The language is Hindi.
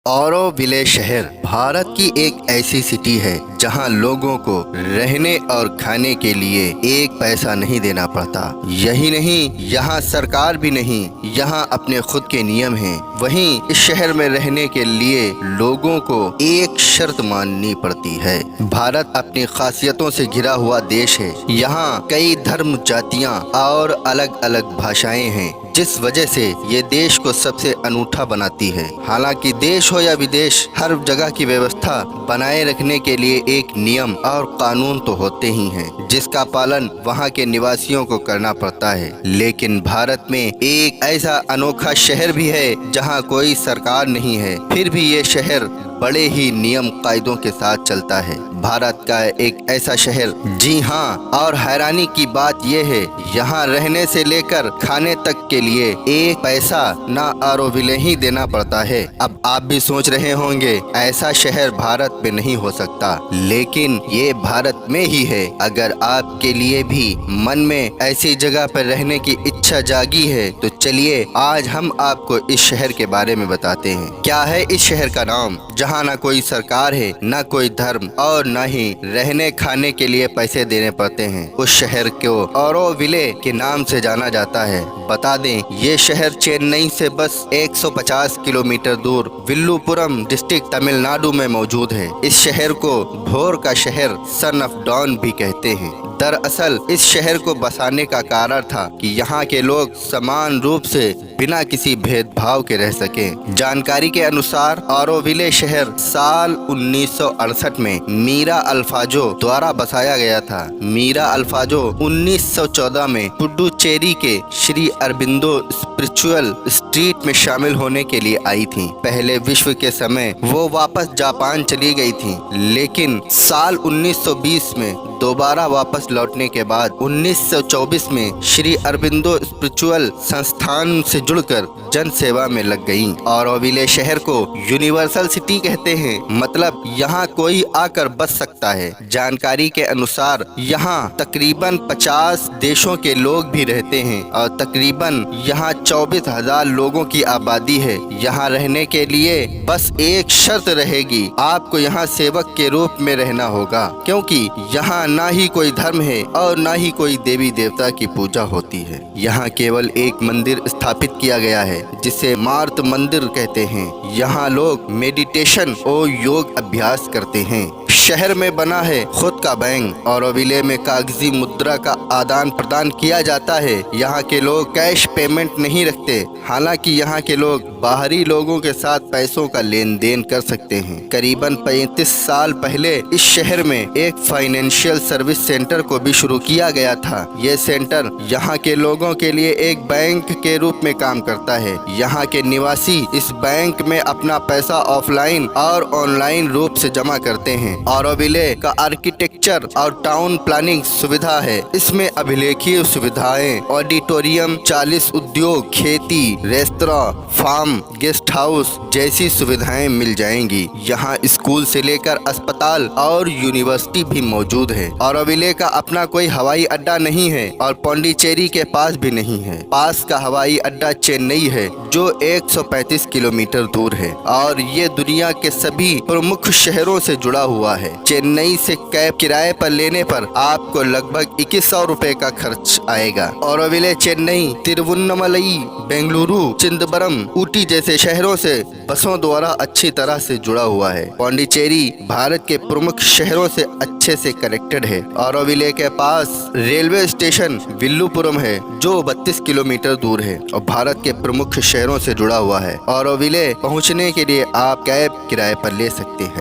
ऑरोविले शहर भारत की एक ऐसी सिटी है जहां लोगों को रहने और खाने के लिए एक पैसा नहीं देना पड़ता। यही नहीं, यहां सरकार भी नहीं, यहां अपने खुद के नियम हैं। वहीं इस शहर में रहने के लिए लोगों को एक शर्त माननी पड़ती है। भारत अपनी खासियतों से घिरा हुआ देश है। यहाँ कई धर्म, जातियाँ और अलग अलग भाषाएं हैं, जिस वजह से ये देश को सबसे अनूठा बनाती है। हालांकि देश हो या विदेश, हर जगह की व्यवस्था बनाए रखने के लिए एक नियम और कानून तो होते ही हैं, जिसका पालन वहाँ के निवासियों को करना पड़ता है। लेकिन भारत में एक ऐसा अनोखा शहर भी है जहाँ कोई सरकार नहीं है, फिर भी ये शहर बड़े ही नियम कायदों के साथ चलता है। भारत का एक ऐसा शहर, जी हाँ, और हैरानी की बात यह है, यहाँ रहने से लेकर खाने तक के लिए एक पैसा ना ऑरोविले ही देना पड़ता है। अब आप भी सोच रहे होंगे ऐसा शहर भारत में नहीं हो सकता, लेकिन ये भारत में ही है। अगर आपके लिए भी मन में ऐसी जगह पर रहने की इच्छा जागी है तो चलिए आज हम आपको इस शहर के बारे में बताते हैं। क्या है इस शहर का नाम, जहाँ ना कोई सरकार है, ना कोई धर्म और ना ही रहने खाने के लिए पैसे देने पड़ते हैं। उस शहर को ऑरोविले के नाम से जाना जाता है। बता दें, ये शहर चेन्नई से बस 150 किलोमीटर दूर विल्लुपुरम डिस्ट्रिक्ट तमिलनाडु में मौजूद है। इस शहर को भोर का शहर, सन ऑफ डॉन भी कहते हैं। दरअसल इस शहर को बसाने का कारण था कि यहाँ के लोग समान रूप से बिना किसी भेदभाव के रह सकें। जानकारी के अनुसार ऑरोविले शहर साल 1968 में मीरा अल्फाजो द्वारा बसाया गया था। मीरा अल्फाजो 1914 में पुडुचेरी के श्री अरबिंदो स्पिरिचुअल स्ट्रीट में शामिल होने के लिए आई थी। पहले विश्व के समय वो वापस जापान चली गई थी, लेकिन साल 1920 में दोबारा वापस लौटने के बाद 1924 में श्री अरबिंदो स्पिरिचुअल संस्थान से जुड़कर जन सेवा में लग गईं। ऑरोविले शहर को यूनिवर्सल सिटी कहते हैं, मतलब यहाँ कोई आकर बस सकता है। जानकारी के अनुसार यहाँ तकरीबन 50 देशों के लोग भी रहते हैं और तकरीबन यहाँ 24,000 लोगों की आबादी है। यहाँ रहने के लिए बस एक शर्त रहेगी, आपको यहाँ सेवक के रूप में रहना होगा, क्योंकि यहाँ ना ही कोई धर्म है और ना ही कोई देवी देवता की पूजा होती है। यहाँ केवल एक मंदिर स्थापित किया गया है, जिसे मार्त मंदिर कहते हैं। यहाँ लोग मेडिटेशन और योग अभ्यास करते हैं। शहर में बना है खुद का बैंक। ऑरोविले में कागजी मुद्रा का आदान प्रदान किया जाता है। यहाँ के लोग कैश पेमेंट नहीं रखते, हालांकि यहाँ के लोग बाहरी लोगों के साथ पैसों का लेन देन कर सकते हैं। करीबन 35 साल पहले इस शहर में एक फाइनेंशियल सर्विस सेंटर को भी शुरू किया गया था। ये सेंटर यहाँ के लोगों के लिए एक बैंक के रूप में काम करता है। यहाँ के निवासी इस बैंक में अपना पैसा ऑफलाइन और ऑनलाइन रूप से जमा करते हैं। ऑरोविले का आर्किटेक्चर और टाउन प्लानिंग सुविधा है। इसमें अभिलेखीय सुविधाएं, ऑडिटोरियम, 40 उद्योग, खेती, रेस्तरां, फार्म, गेस्ट हाउस जैसी सुविधाएं मिल जाएंगी। यहाँ स्कूल से लेकर अस्पताल और यूनिवर्सिटी भी मौजूद है। ऑरोविले का अपना कोई हवाई अड्डा नहीं है और पौंडीचेरी के पास भी नहीं है। पास का हवाई अड्डा चेन्नई है, जो 135 किलोमीटर दूर है और ये दुनिया के सभी प्रमुख शहरों से जुड़ा हुआ है। चेन्नई से कैब किराए पर लेने पर आपको लगभग 2100 रुपए का खर्च आएगा। ऑरोविले चेन्नई, तिरुवन्नमलई, बेंगलुरु, चिदंबरम, ऊटी जैसे शहरों से बसों द्वारा अच्छी तरह से जुड़ा हुआ है। पौंडीचेरी भारत के प्रमुख शहरों से अच्छे से कनेक्टेड है। ऑरोविले के पास रेलवे स्टेशन विल्लुपुरम है, जो 32 किलोमीटर दूर है और भारत के प्रमुख शहरों से जुड़ा हुआ है। ऑरोविले पहुंचने के लिए आप कैब किराए पर ले सकते हैं।